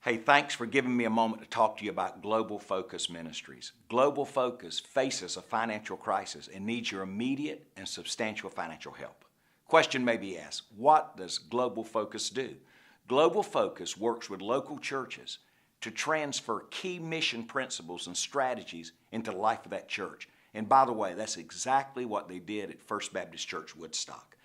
Hey, thanks for giving me a moment to talk to you about Global Focus Ministries. Global Focus faces a financial crisis and needs your immediate and substantial financial help. Question may be asked, what does Global Focus do? Global Focus works with local churches to transfer key mission principles and strategies into the life of that church. And by the way, that's exactly what they did at First Baptist Church Woodstock.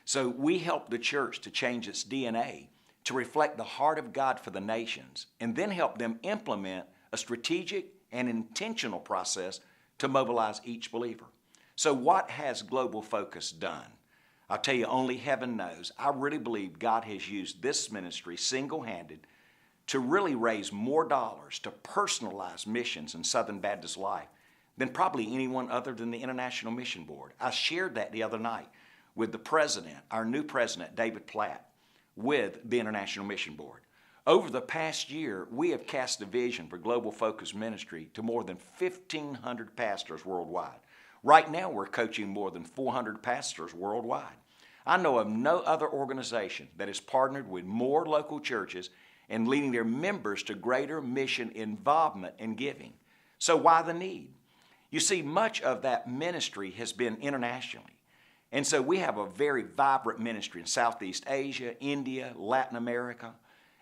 So we help the church to change its DNA to reflect the heart of God for the nations, and then help them implement a strategic and intentional process to mobilize each believer. So what has Global Focus done? I'll tell you, only heaven knows. I really believe God has used this ministry single-handed to really raise more dollars to personalize missions in Southern Baptist life than probably anyone other than the International Mission Board. I shared that the other night with the president, our new president, David Platt, with the International Mission Board. Over the past year, we have cast a vision for Global Focus Ministry to more than 1,500 pastors worldwide. Right now, we're coaching more than 400 pastors worldwide. I know of no other organization that has partnered with more local churches and leading their members to greater mission involvement and giving. So why the need? You see, much of that ministry has been internationally. And so we have a very vibrant ministry in Southeast Asia, India, Latin America,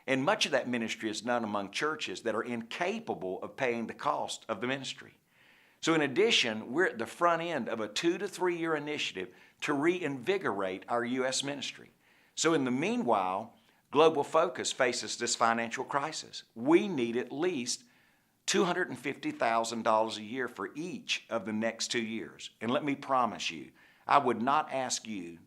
and much of that ministry is done among churches that are incapable of paying the cost of the ministry. So in addition, we're at the front end of a 2 to 3 year initiative to reinvigorate our U.S. ministry. So in the meanwhile, Global Focus faces this financial crisis. We need at least $250,000 a year for each of the next 2 years. And let me promise you, I would not ask you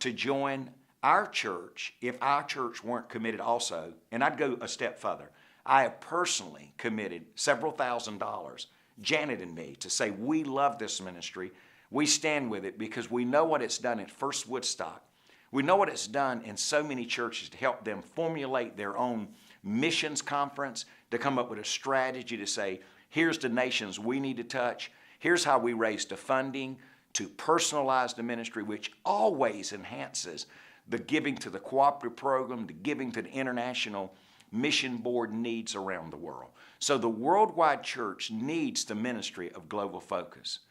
to join our church if our church weren't committed also. And I'd go a step further. I have personally committed several $1,000s, Janet and me, to say we love this ministry. We stand with it because we know what it's done at First Woodstock. We know what it's done in so many churches to help them formulate their own missions conference, to come up with a strategy to say, here's the nations we need to touch. Here's how we raise the funding to personalize the ministry, which always enhances the giving to the cooperative program, the giving to the International Mission Board needs around the world. So the worldwide church needs the ministry of Global Focus.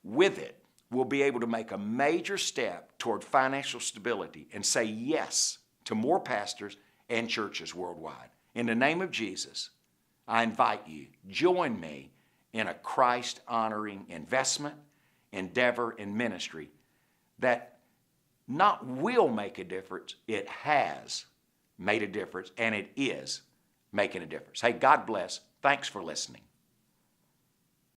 With it, we'll be able to make a major step toward financial stability and say yes to more pastors and churches worldwide. In the name of Jesus, I invite you, join me in a Christ-honoring investment, endeavor, and ministry that not will make a difference, it has made a difference, and it is making a difference. Hey, God bless. Thanks for listening.